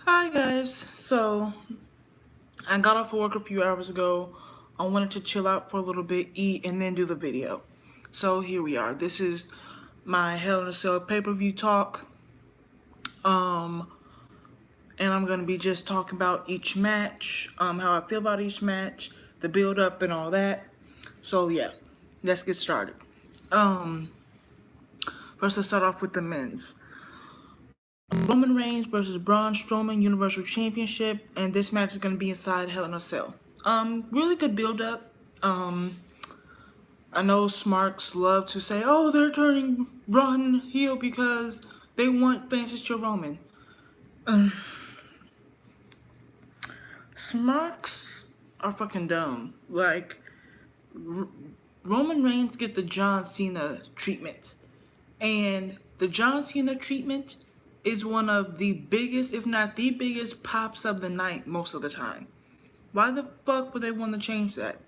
Hi guys. So I got off of work a few hours ago. I wanted to chill out for a little bit, eat, and then do the video. So here we are. This is my Hell in a Cell pay-per-view talk. Um, and I'm gonna be just talking about each match, how I feel about each match, the build-up, and all that. So yeah, let's get started. Um, First let's start off with the men's. Roman Reigns versus Braun Strowman Universal Championship, and this match is gonna be inside Hell in a Cell. Really good build up. I know Smarks love to say, "Oh, they're turning Braun heel because they want fans to Roman." Smarks are fucking dumb. Like Roman Reigns get the John Cena treatment, and the John Cena treatment is one of the biggest, if not the biggest, pops of the night most of the time. Why the fuck would they want to change that?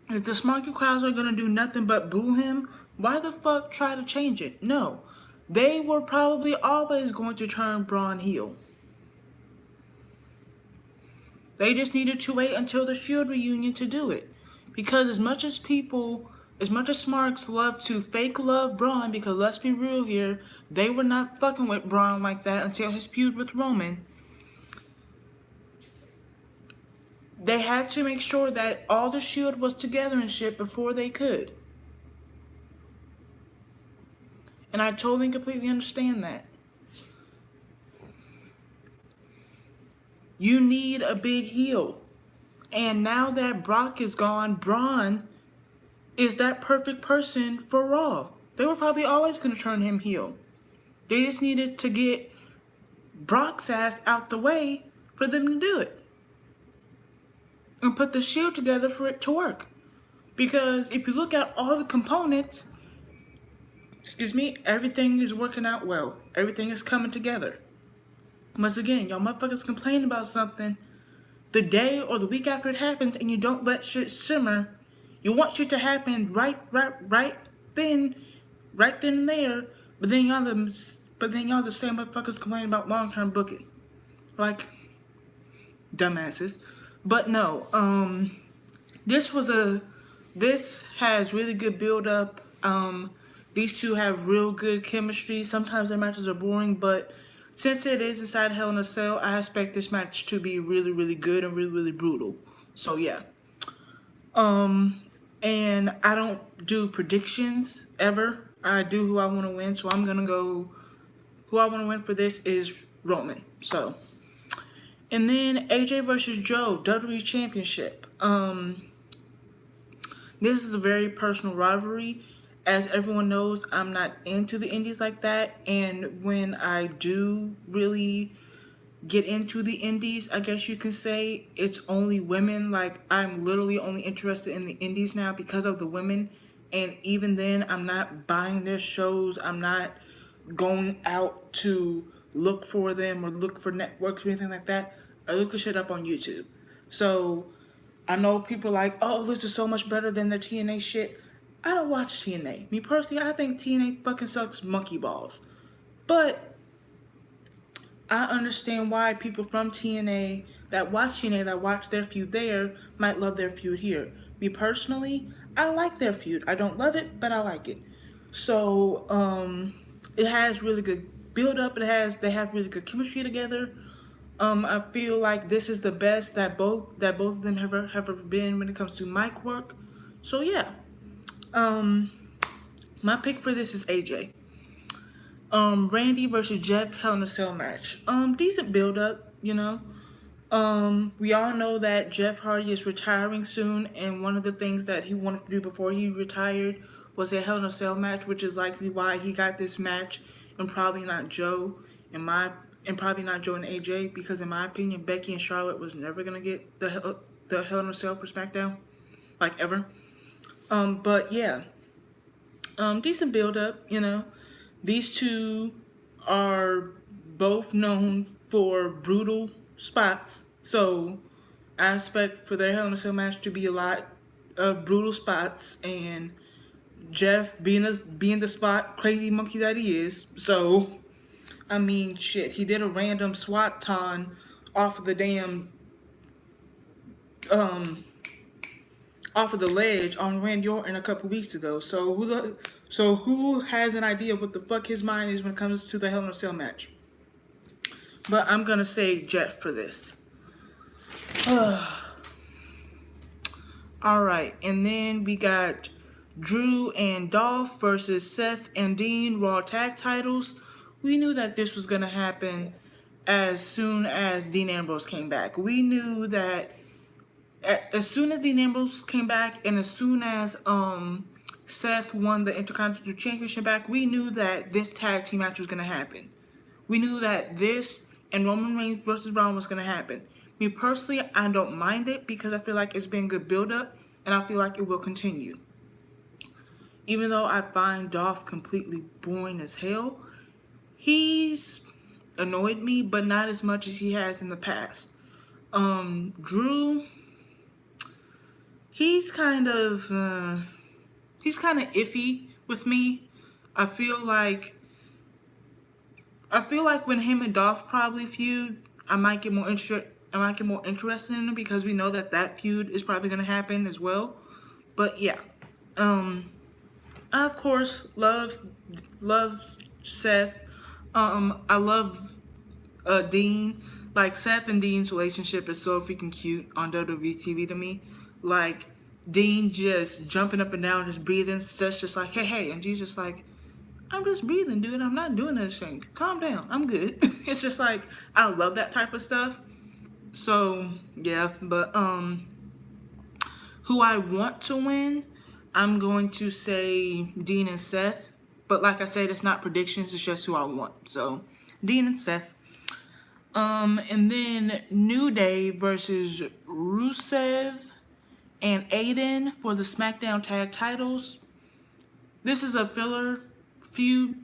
If the Smarky crowds are gonna do nothing but boo him, why the fuck try to change it? No. They were probably always going to turn Braun heel. They just needed to wait until the Shield reunion to do it. Because as much as Smarks love to fake love Braun, because let's be real here, they were not fucking with Braun like that until his feud with Roman. They had to make sure that all the Shield was together and shit before they could. And I totally and completely understand that. You need a big heel. And now that Brock is gone, Braun is that perfect person for Raw. They were probably always going to turn him heel. They just needed to get Brock's ass out the way for them to do it. And put the Shield together for it to work. Because if you look at all the components, everything is working out well. Everything is coming together. Once again, y'all motherfuckers complain about something the day or the week after it happens and you don't let shit simmer. You want shit to happen right then and there, but then y'all the same motherfuckers complain about long-term booking. Like dumbasses. But no, this has really good build up. These two have real good chemistry. Sometimes their matches are boring, but since it is inside Hell in a Cell, I expect this match to be really, really good and really, really brutal. So yeah. And I don't do predictions ever. I do who I want to win, so I'm gonna go. Who I want to win for this is Roman. So, and then AJ versus Joe WWE Championship. This is a very personal rivalry. As everyone knows, I'm not into the indies like that, and when I do really get into the indies, I guess you can say, it's only women. Like, I'm literally only interested in the indies now because of the women, and even then, I'm not buying their shows. I'm not going out to look for them or look for networks or anything like that. I look the shit up on YouTube. So I know people are like, "Oh, this is so much better than the TNA shit." I don't watch TNA. Me personally, I think TNA fucking sucks monkey balls. But I understand why people from TNA that watch their feud there, might love their feud here. Me personally, I like their feud. I don't love it, but I like it. So, it has really good build up. They have really good chemistry together. I feel like this is the best that both of them have ever been when it comes to mic work. So yeah. My pick for this is AJ. Randy versus Jeff Hell in a Cell match. Decent build up, you know. We all know that Jeff Hardy is retiring soon, and one of the things that he wanted to do before he retired was a Hell in a Cell match, which is likely why he got this match, and probably not Joe, and probably not Joe and AJ, because in my opinion, Becky and Charlotte was never gonna get the Hell in a Cell for SmackDown, like ever. But yeah, decent build up, you know. These two are both known for brutal spots, so I expect for their Hell in a Cell match to be a lot of brutal spots, and Jeff being the spot crazy monkey that he is. So I mean, shit, he did a random SWAT ton off of the damn um off of the ledge on Randy Orton a couple weeks ago. So who has an idea of what the fuck his mind is when it comes to the Hell in a Cell match? But I'm gonna say Jet for this. Alright, and then we got Drew and Dolph versus Seth and Dean Raw Tag Titles. We knew that this was gonna happen as soon as Dean Ambrose came back. We knew that as soon as Dean Ambrose came back and as soon as Seth won the Intercontinental Championship back, we knew that this tag team match was gonna happen. We knew that this and Roman Reigns versus Braun was gonna happen. Me personally, I don't mind it because I feel like it's been good build up and I feel like it will continue. Even though I find Dolph completely boring as hell, he's annoyed me, but not as much as he has in the past. Drew, he's kind of iffy with me. I feel like when him and Dolph probably feud, I might get more interested in it because we know that feud is probably gonna happen as well. But yeah, I of course love Seth. I love Dean. Like, Seth and Dean's relationship is so freaking cute on WWE TV to me. Like, Dean just jumping up and down, just breathing. Seth's just like, hey, and Dean's just like, I'm just breathing, dude. I'm not doing anything. Calm down. I'm good. It's just like, I love that type of stuff. So yeah, but who I want to win, I'm going to say Dean and Seth. But like I said, it's not predictions, it's just who I want. So Dean and Seth. And then New Day versus Rusev and Aiden for the SmackDown Tag Titles. This is a filler feud.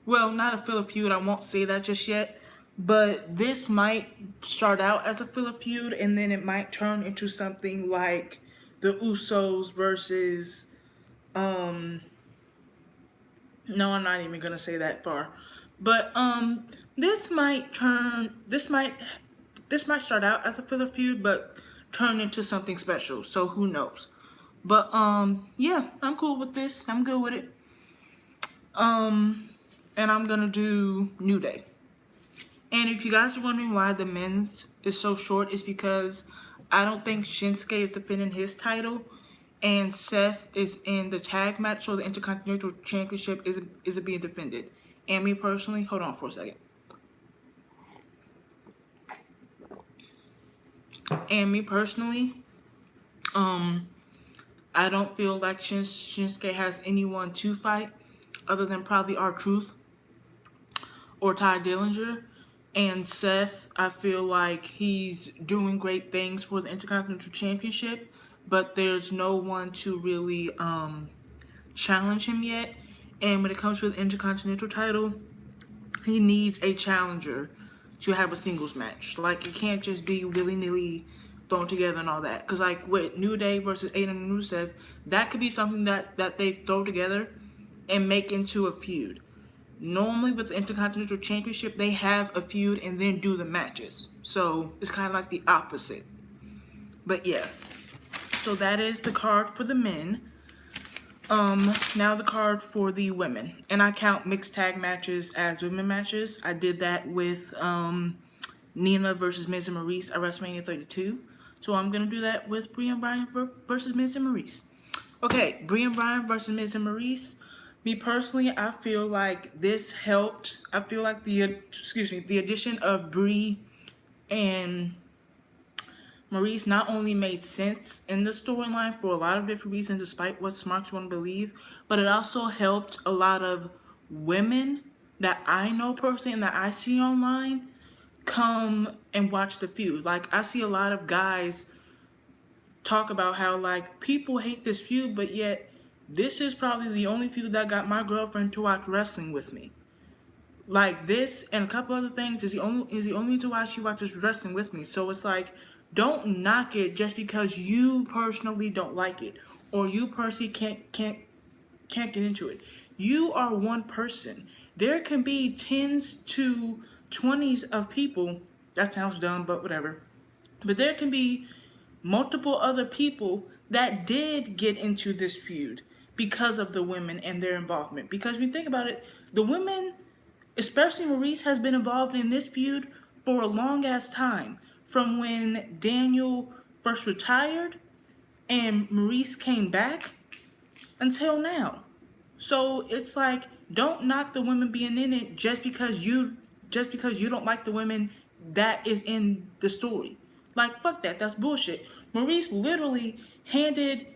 Well, not a filler feud, I won't say that just yet. But this might start out as a filler feud and then it might turn into something like the Usos versus no, I'm not even gonna say that far. But this might start out as a filler feud but turn into something special. So who knows? But yeah, I'm cool with this. I'm good with it. And I'm gonna do New Day. And if you guys are wondering why the men's is so short, it's because I don't think Shinsuke is defending his title, and Seth is in the tag match, so the Intercontinental Championship isn't being defended. And me personally, hold on for a second. And me personally, I don't feel like Shinsuke has anyone to fight other than probably R-Truth or Ty Dillinger. And Seth, I feel like he's doing great things for the Intercontinental Championship, but there's no one to really challenge him yet. And when it comes to the Intercontinental title, he needs a challenger to have a singles match. Like, it can't just be willy-nilly thrown together and all that. Because, like, with New Day versus Aiden and Rusev, that could be something that they throw together and make into a feud. Normally with the Intercontinental Championship, they have a feud and then do the matches. So it's kind of like the opposite. But yeah. So that is the card for the men. Now the card for the women. And I count mixed tag matches as women matches. I did that with Nina versus Miz and Maurice at WrestleMania 32. So I'm going to do that with Brie and Bryan versus Miz and Maurice. Okay, Brie and Bryan versus Miz and Maurice. Me personally, I feel like this helped. I feel like the addition of Brie and Maurice not only made sense in the storyline for a lot of different reasons, despite what Smarks want to believe, but it also helped a lot of women that I know personally and that I see online come and watch the feud. Like, I see a lot of guys talk about how, like, people hate this feud, but yet this is probably the only feud that got my girlfriend to watch wrestling with me. Like, this and a couple other things is the only reason why she watches wrestling with me. So it's like, don't knock it just because you personally don't like it or you personally can't get into it. You are one person, there can be tens to 20s of people. That sounds dumb, but whatever. But there can be multiple other people that did get into this feud because of the women and their involvement. Because when you think about it, the women, especially Maurice, has been involved in this feud for a long ass time. From when Daniel first retired and Maurice came back until now. So it's like, don't knock the women being in it just because you don't like the women that is in the story. Like, fuck that. That's bullshit. Maurice literally handed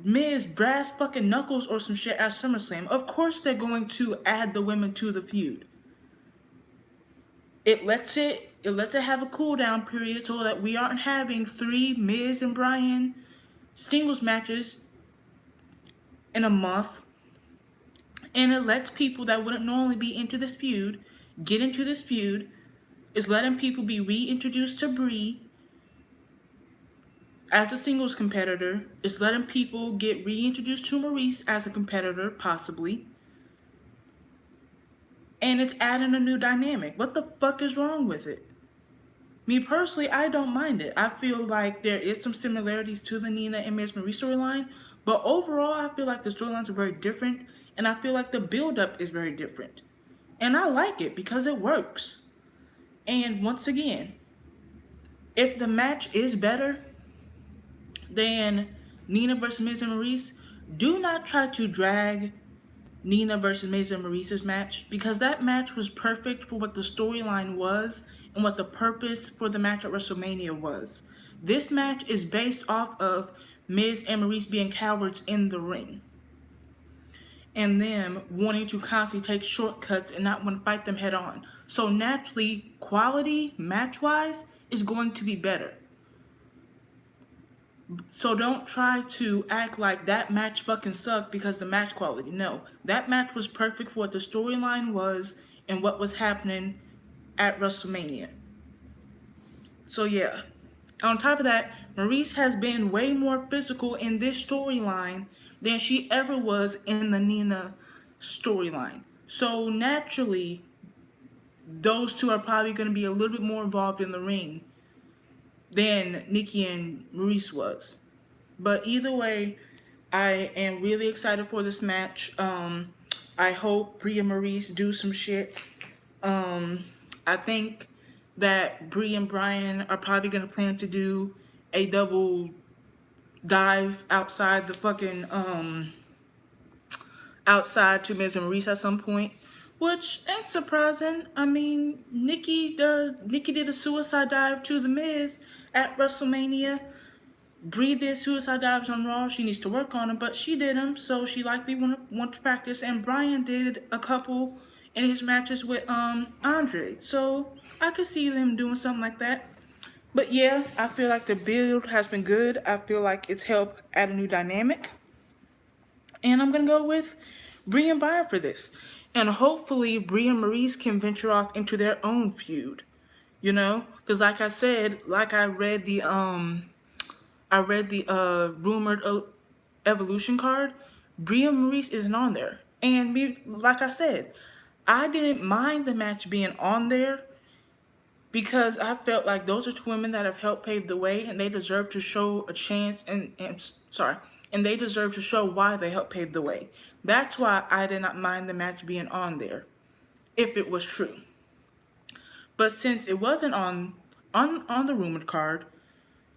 Miz brass fucking knuckles or some shit at SummerSlam. Of course they're going to add the women to the feud. It lets it have a cool down period so that we aren't having 3 Miz and Bryan singles matches in a month. And it lets people that wouldn't normally be into this feud get into this feud. It's letting people be reintroduced to Brie as a singles competitor. It's letting people get reintroduced to Maurice as a competitor, possibly. And it's adding a new dynamic. What the fuck is wrong with it? Me personally, I don't mind it. I feel like there is some similarities to the Nina and Miz Maurice storyline, but overall, I feel like the storylines are very different, and I feel like the build-up is very different. And I like it because it works. And once again, if the match is better than Nina versus Miz and Maurice, do not try to drag Nina versus Miz and Maurice's match, because that match was perfect for what the storyline was and what the purpose for the match at WrestleMania was. This match is based off of Miz and Maurice being cowards in the ring and them wanting to constantly take shortcuts and not want to fight them head on. So naturally, quality match-wise is going to be better. So don't try to act like that match fucking sucked because the match quality. No, that match was perfect for what the storyline was and what was happening at WrestleMania. So yeah. On top of that, Maurice has been way more physical in this storyline than she ever was in the Nina storyline. So naturally, those two are probably going to be a little bit more involved in the ring than Nikki and Maurice was. But either way, I am really excited for this match. I hope Brie and Maurice do some shit. I think that Brie and Bryan are probably gonna plan to do a double dive outside the fucking outside to Miz and Maurice at some point, which ain't surprising. I mean, Nikki did a suicide dive to the Miz at WrestleMania. Brie did suicide dives on Raw. She needs to work on them, but she did them, so she likely want to practice. And Bryan did a couple in his matches with Andre, so I could see them doing something like that. But yeah, I feel like the build has been good. I feel like it's helped add a new dynamic, and I'm gonna go with Brie and Bryan for this. And hopefully, Brie and Maurice can venture off into their own feud. You know, because like I said, like I read the rumored Evolution card. Brie and Maurice isn't on there. And like I said, I didn't mind the match being on there because I felt like those are two women that have helped pave the way, and they deserve to show a chance and they deserve to show why they helped pave the way. That's why I did not mind the match being on there, if it was true. But since it wasn't on the rumored card,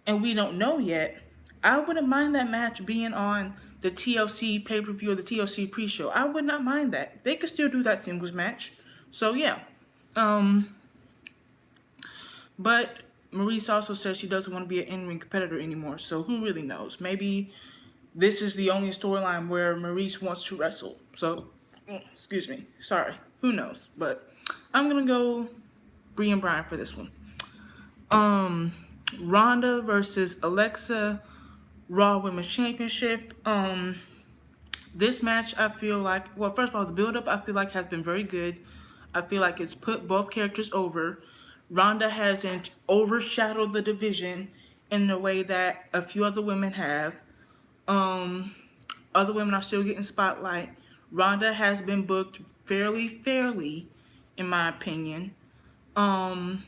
and we don't know yet, I wouldn't mind that match being on the TLC pay-per-view or the TLC pre-show. I would not mind that. They could still do that singles match. So yeah. But Maurice also says she doesn't want to be an in-ring competitor anymore. So who really knows? Maybe this is the only storyline where Maurice wants to wrestle. So, excuse me. Sorry. Who knows? But I'm going to go Brie and Bryan for this one. Ronda versus Alexa, Raw Women's Championship. This match, I feel like, well, first of all, the build-up, I feel like, has been very good. I feel like it's put both characters over. Ronda hasn't overshadowed the division in the way that a few other women have. Other women are still getting spotlight. Ronda has been booked fairly, in my opinion. Um,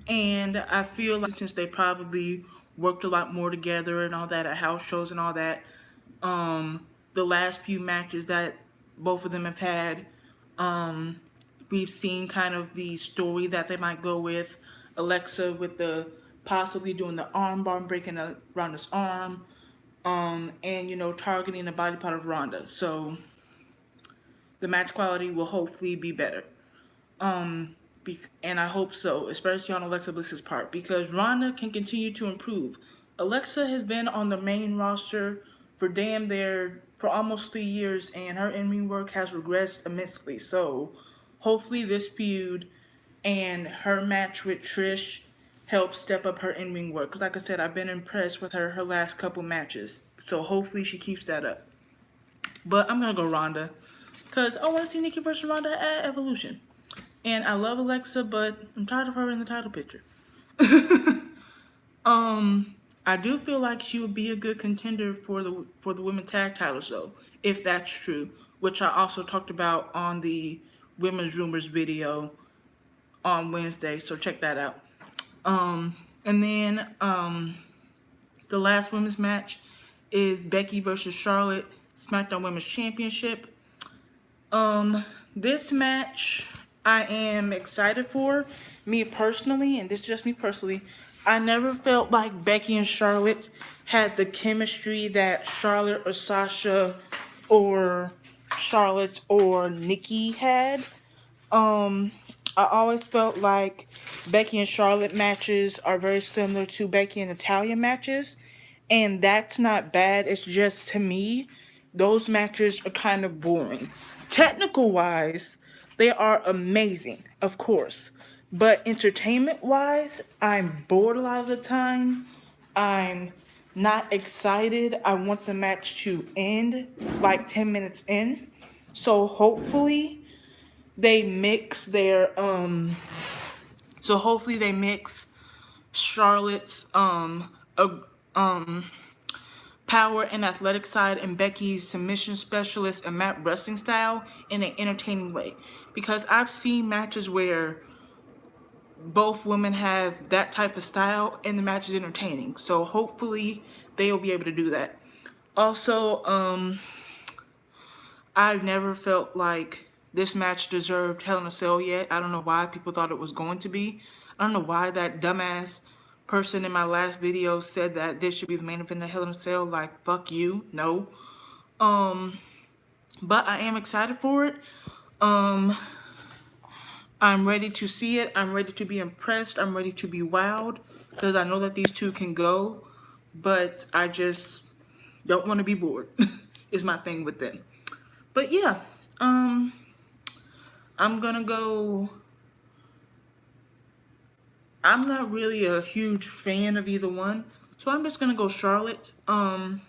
and I feel like since they probably worked a lot more together and all that at house shows and all that, the last few matches that both of them have had, um, we've seen kind of the story that they might go with. Alexa with the possibly doing the arm bar and breaking Ronda's arm, and targeting the body part of Ronda. So the match quality will hopefully be better. And I hope so, especially on Alexa Bliss's part, because Ronda can continue to improve. Alexa has been on the main roster for for almost 3 years, and her in-ring work has regressed immensely. So hopefully this feud and her match with Trish help step up her in-ring work. Because like I said, I've been impressed with her last couple matches. So hopefully she keeps that up. But I'm going to go Ronda, because I want to see Nikki versus Ronda at Evolution. And I love Alexa, but I'm tired of her in the title picture. I do feel like she would be a good contender for the women's tag titles, though, if that's true, which I also talked about on the Women's Rumors video on Wednesday, so check that out. And then the last women's match is Becky versus Charlotte, SmackDown Women's Championship. This match I am excited for. Me personally, and this is just me personally, I never felt like Becky and Charlotte had the chemistry that Charlotte or Sasha or Charlotte or Nikki had. I always felt like Becky and Charlotte matches are very similar to Becky and Natalya matches. And that's not bad. It's just, to me, those matches are kind of boring. Technical wise, they are amazing, of course. But entertainment wise, I'm bored a lot of the time. I'm not excited. I want the match to end like 10 minutes in. So hopefully they mix their Charlotte's power and athletic side and Becky's submission specialist and mat wrestling style in an entertaining way. Because I've seen matches where both women have that type of style and the match is entertaining. So hopefully they will be able to do that. Also, I've never felt like this match deserved Hell in a Cell yet. I don't know why people thought it was going to be. I don't know why that dumbass person in my last video said that this should be the main event of Hell in a Cell. Like, fuck you. No. But I am excited for it. I'm ready to see it. I'm ready to be impressed. I'm ready to be wowed. Because I know that these two can go. But I just don't want to be bored. Is my thing with them. But yeah. I'm gonna go. I'm not really a huge fan of either one. So I'm just gonna go Charlotte. What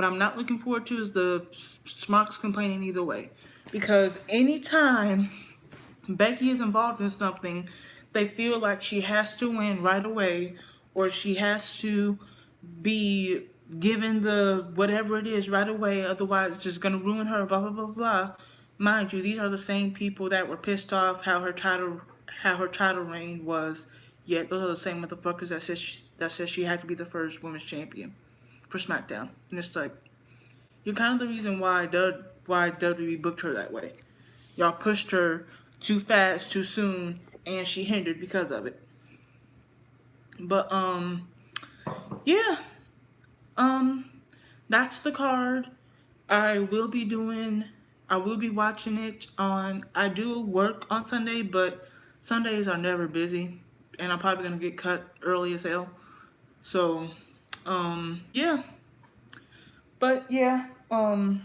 I'm not looking forward to is the Smarks complaining either way. Because anytime Becky is involved in something, they feel like she has to win right away, or she has to be given the whatever it is right away, otherwise it's just gonna ruin her, blah blah blah blah. Mind you, these are the same people that were pissed off how her title reign was. Yet those are the same motherfuckers that said she had to be the first women's champion for SmackDown. And it's like, you're kind of the reason why WWE booked her that way. Y'all pushed her too fast, too soon, and she hindered because of it. But yeah. That's the card. I will be watching it on, I do work on Sunday, but Sundays are never busy. And I'm probably going to get cut early as hell. So, yeah. But yeah, I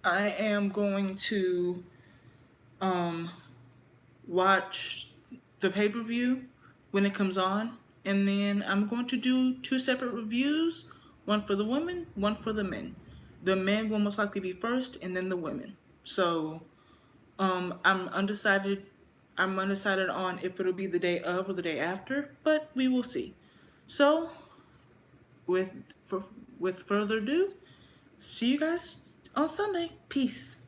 am going to, watch the pay-per-view when it comes on. And then I'm going to do 2 separate reviews. One for the women, one for the men. The men will most likely be first, and then the women. So, I'm undecided on if it'll be the day of or the day after, but we will see. So, with further ado, see you guys on Sunday. Peace.